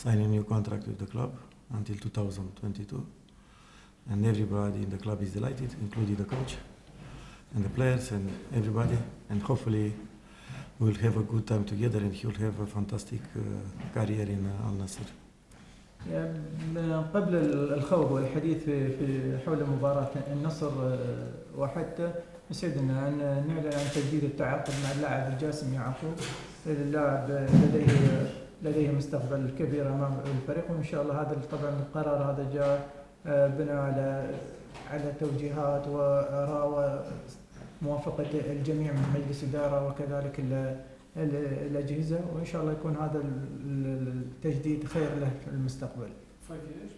signed a new contract with the club until 2022, and everybody in the club is delighted, including the coach and the players and everybody, and hopefully we'll have a good time together and he'll have a fantastic career in Al Nassr. قبل الخوض والحديث في حول مباراة النصر وحتى يسعدنا أن نعلن عن تجديد التعاقد مع اللاعب جاسم يعقوب. اللاعب لديه مستقبل كبير أمام الفريق، وإن شاء الله هذا طبعا القرار هذا جاء بناء على توجيهات وآراء وموافقة الجميع من مجلس إدارة وكذلك الأجهزة، وإن شاء الله يكون هذا التجديد خير له في المستقبل. 5 years؟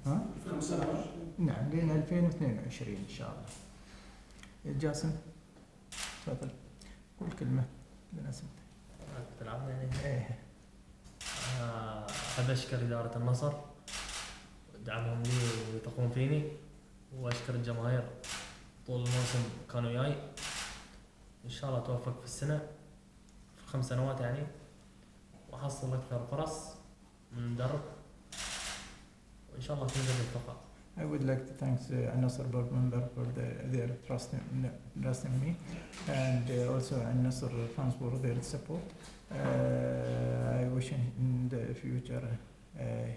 ها؟ 5 سنوات؟ نعم، لين 2022 إن شاء الله. جاسم تفضل قول كلمة لنسمع. تلعب يعني؟ إيه. أحب أشكر إدارة النصر دعمهم لي ويثقون فيني، وأشكر الجماهير طول الموسم كانوا وياي. إن شاء الله أتوفق في السنة في 5 سنوات يعني، وأحصل أكثر فرص من مدرب، وإن شاء الله تنزل الثقة. I would like to thank Al Nassr board member for their trust in me, and also Al Nassr fans for their support. I wish in the future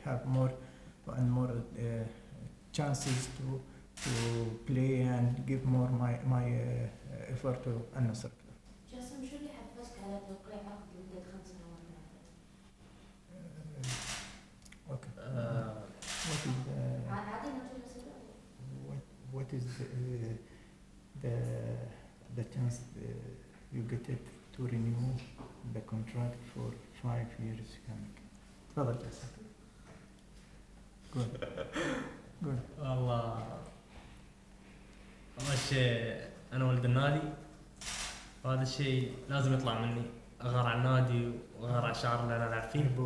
have more and more chances to play and give more my effort to Al Nassr. جاسم، شو اللي حفزك على توقيع عقد لمدة 5 سنوات مع الفريق؟ Okay. What is the chance you get it to renew the contract for 5 years coming? تفضل جاسم. قول. والله أول شيء أنا ولد النادي، وهذا الشيء لازم يطلع مني، أغار على النادي وأغار على الشعر اللي أنا ألعب فيه،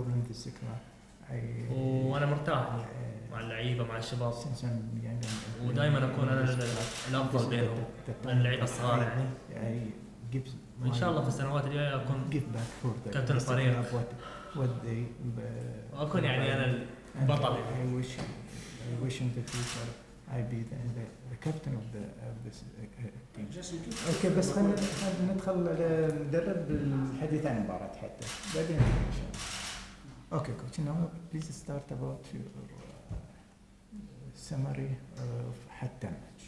وأنا مرتاح مع اللعيبة مع الشباب، ودائما أكون أنا الأفضل بينهم من اللعيبة الصغار يعني. وإن شاء الله في السنوات الجاية أكون كابتن الفريق، وأكون يعني أنا البطل. I wish in the future I be the captain of this team. اوكي بس خلينا ندخل المدرب بالحديث عن المباراة حتى بعدين ان شاء الله. اوكي coach, now please start about your summary of Hatta match.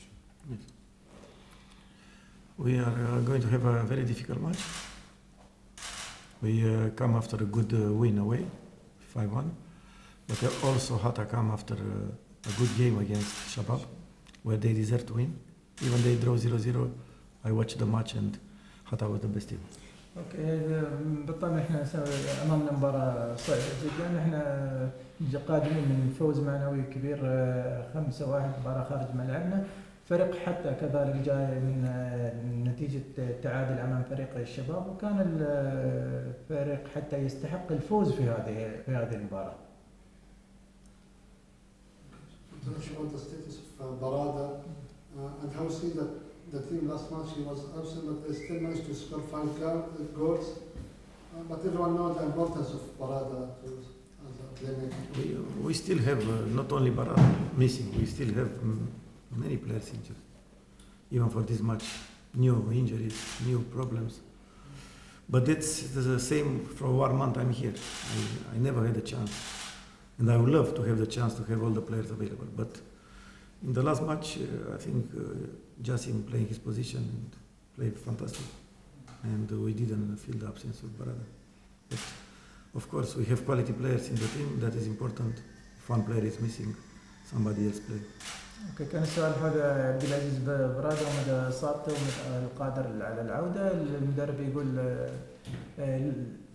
We are going to have a very difficult match. We come after a good win away, 5-1, but also Hatta come after a good game against Shabab, where they deserve to win. Even they draw 0-0, I watched the match and Hatta was the best team. اوكي بالطبع احنا امامنا مباراة صعبة جدا. احنا قادمين من فوز معنوي كبير 5-1 مباراة خارج ملعبنا. فريق حتى كذلك جاي من نتيجة تعادل امام فريق الشباب، وكان الفريق حتى يستحق الفوز في هذه المباراة. About the status of Barada and how see that the team last match he was absent, but they still managed to score 5 goals. But everyone knows the importance of Barada as a playmaker. We still have not only Barada missing, we still have many players injured. Even for this match, new injuries, new problems. But it's the same for 1 month I'm here. I never had a chance. And I would love to have the chance to have all the players available. But in the last match, I think Jassim playing his position and played fantastic. And we didn't feel the absence of Barada. But of course, we have quality players in the team. That is important. If one player is missing, somebody else play. اوكي، كان السؤال حول عبد العزيز برادة ومدى اصابته ومدى القادر على العودة. المدرب يقول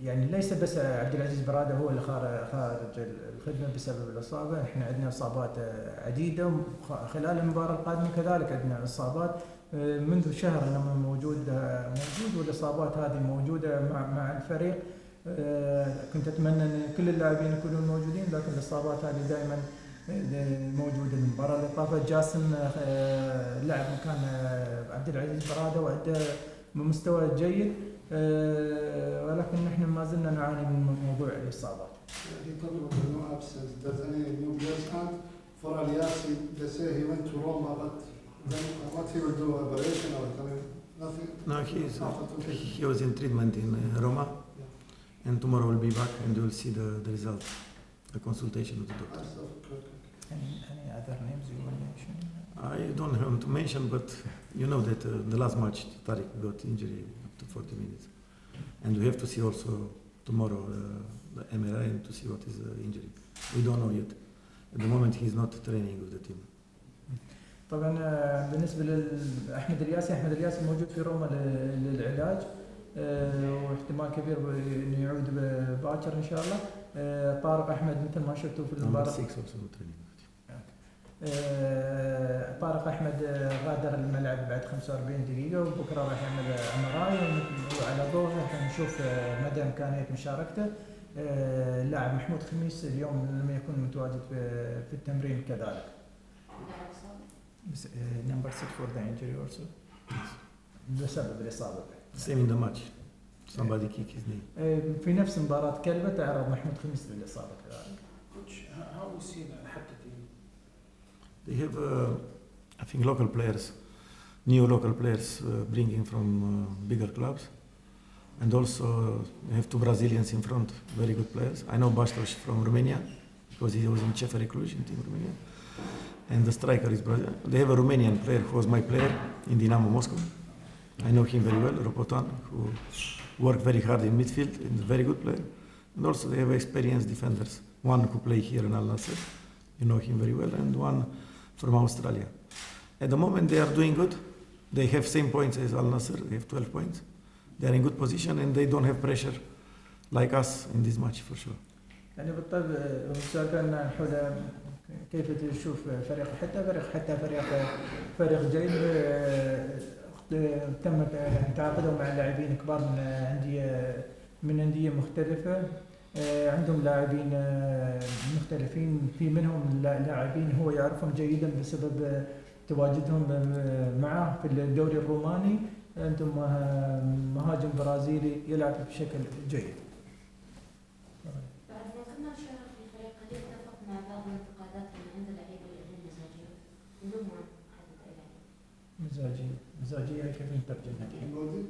يعني ليس بس عبد العزيز برادة هو اللي خارج الخدمة بسبب الإصابة. احنا عندنا إصابات عديدة خلال المباراة القادمة، كذلك عندنا إصابات منذ شهر أنا موجود والإصابات هذه موجودة مع الفريق. كنت أتمنى أن كل اللاعبين يكونوا موجودين، لكن الإصابات هذه دائما موجودة. المباراة اللي طافت جاسم لعب مكان عبد العزيز برادة وأدى بمستوى جيد، ولكن نحن ما زلنا نعاني من موضوع الإصابات. He talked about there's any new players. And for Aliassi, they say he went to Roma, but then what he will do, operation or nothing? No, After 2 days. he was in treatment in Roma, and tomorrow will be back, and you will see the result, the consultation with the doctor. Any other names you want to mention? I don't have to mention, but you know that the last match, Tariq got injury up to 40 minutes. And we have to see also tomorrow the MRI and to see what is the injury. We don't know yet. At the moment, he's not training with the team. طبعا بالنسبه لاحمد الياسي، احمد الياسي موجود في روما للعلاج، واحتمال كبير انه يعود باكر ان شاء الله. طارق احمد مثل ما شفتوا في Number المباراه، 6 also not training. طارق احمد غادر الملعب بعد 45 دقيقه، وبكره راح يعمل MRI وعلى ضوءه راح نشوف مدى امكانيه مشاركته. اللاعب محمود خميس اليوم لم يكن متواجد في التمرين كذلك. نمبر 6 for the injury also بسبب الإصابة. Same in the match. Somebody kick his knee. في نفس مباراة كلبة تعرض محمود خميس للإصابة كذلك. How we see that حتى team? They have, I think, local players, new local players bringing from bigger clubs. And also they have 2 Brazilians in front, very good players. I know Bastos from Romania, because he was in CFR Cluj in Team Romania. And the striker is Brazilian. They have a Romanian player who was my player in Dynamo Moscow. I know him very well, Ropotan, who worked very hard in midfield, and a very good player. And also they have experienced defenders. One who play here in Al Nassr, you know him very well, and one from Australia. At the moment they are doing good. They have same points as Al Nassr, they have 12 points. They are in good position and they don't have pressure like us in this match for sure. يعني بالطبع سؤال كان حول كيف تشوف فريق حتى فريق جيد. تم تعاقدهم مع لاعبين كبار من أندية مختلفة. عندهم لاعبين مختلفين، في منهم لاعبين هو يعرفهم جيدا بسبب تواجدهم معه في الدوري الروماني. عندهم مهاجم برازيلي يلعب بشكل جيد. بعد ما كنا نشارك في الفريق قد اتفق مع بعض الانتقادات من عند اللعيبه المزاجيه بدون ما حدد مزاجية كيف نترجمها؟ مودي؟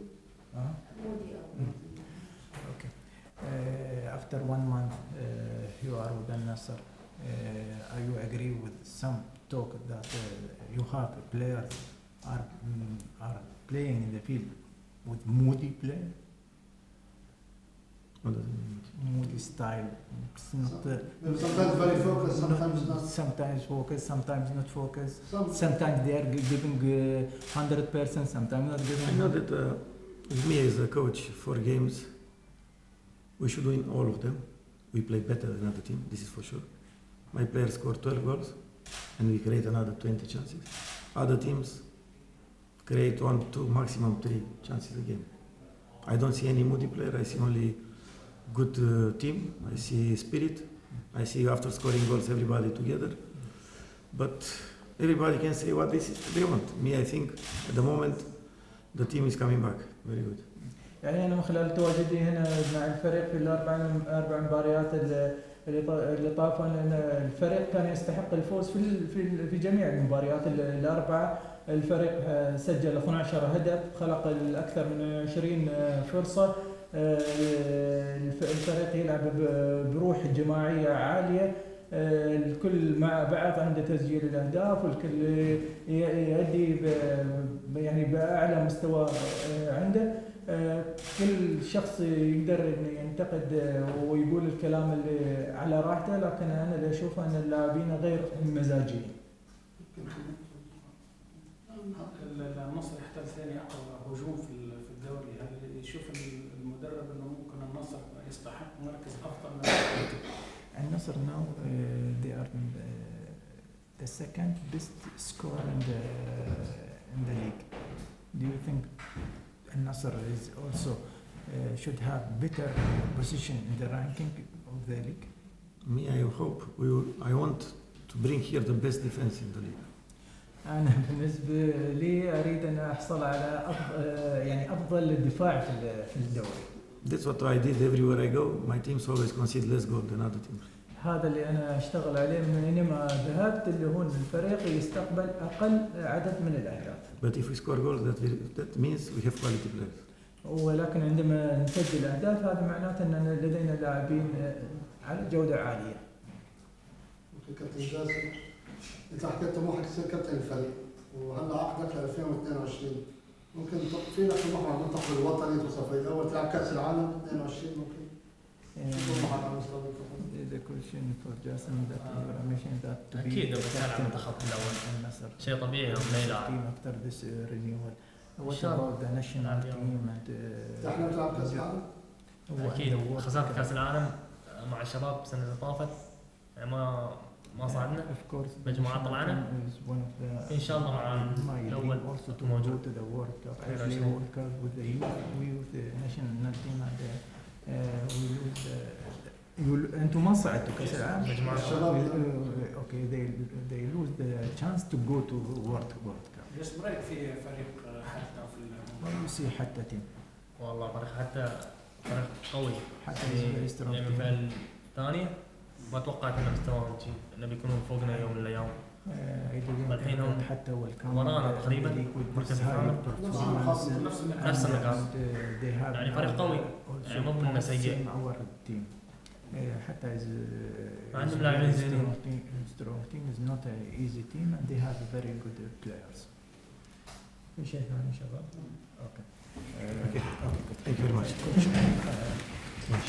مودي او Okay. After 1 month you are with Al Nassr, are you agree with some talk that you have players are playing in the field with moody play, What does it mean? moody style? It's not, Sometimes very focused, sometimes not. Sometimes focused, sometimes not focused. Some Sometimes they are giving 100%, sometimes not giving. I know that with me as a coach, 4 games, we should win all of them. We play better than other team, this is for sure. My players scored 12 goals and we create another 20 chances. Other teams create 1, 2, maximum 3 chances a game. I don't see any moody player, I see only good team, I see spirit, I see after scoring goals everybody together. But everybody can say what they want. Me, I think at the moment the team is coming back, very good. يعني أنا من خلال تواجدي هنا مع الفريق في الأربع مباريات اللي طافوا، لأن الفريق كان يستحق الفوز في جميع المباريات الأربعة. الفريق سجل 12 هدف، خلق الأكثر من 20 فرصة. الفريق يلعب بروح جماعية عالية، الكل مع بعض عنده تسجيل الأهداف، والكل يؤدي يعني بأعلى مستوى عنده. كل شخص يقدر انه ينتقد ويقول الكلام اللي على راحته، لكن انا اللي اشوفه ان اللاعبين غير مزاجيين. النصر يحتل ثاني اقوى هجوم في الدوري، هل يشوف المدرب انه ممكن النصر يستحق مركز افضل من النصر now they are the second best scorer in the league. Do you think Al-Nassr is also should have better position in the ranking of the league? Me, I hope, I want to bring here the best defense in the league. أنا بالنسبة لي أريد أن أحصل على يعني أفضل الدفاع في الدوري. That's what I did everywhere I go. My teams always concede less goal than other teams. هذا اللي انا اشتغل عليه من اينما ذهبت، اللي هو إن الفريق يستقبل اقل عدد من الاهداف. But if we score goals, that means we have quality players. ولكن عندما نسجل اهداف هذا معناته ان لدينا لاعبين على جوده عاليه. اوكي كابتن جاسم، انت حكيت طموحك تصير كابتن الفريق وهلا عقدك ل 2022، ممكن في لك طموح مع المنتخب الوطني توصل فريق الاول تلعب كاس العالم 22 ممكن؟ طموحك على مستوى المنتخب؟ The question for Jason that you are mentioning that to be أكيد، بس يلعب captain منتخب الأول. of النصر. شيء طبيعي هم ما يلعب. Team after this renewal. What إن شاء الله. about the national نلعب team and احنا بنلعب كاس العالم؟ أكيد خسرت كأس العالم مع الشباب السنة اللي طافت، يعني ما صعدنا. Of course, مجموعات طلعنا. is one of the إن شاء الله مع my الأول dream also to موجود. go to the World Cup. خير Actually, عشرين. World Cup with the youth, we with the national team and we lose. أنتم ما صعدتوا كأس العالم. مجموعات Okay, they lose the chance to go to World Cup. ليش برأيك في فريق حتى في Well, you see حتى team. والله فريق حتى فريق قوي. حتى يعني is very strong يعني team. مثل الثانية ما توقعت ان مستواهم شيء انه بيكونوا فوقنا يوم من الايام. I didn't الحين think هم that حتى والكام ورانا تقريباً مركز الثامن. نفس النقاط. يعني فريق قوي. يعني مو بأنه سيء. حتى عندهم لاعبين زينين. strong team is not an easy team and they have very good players. في شيء ثاني شباب؟ اوكي. Okay. Thank you very much.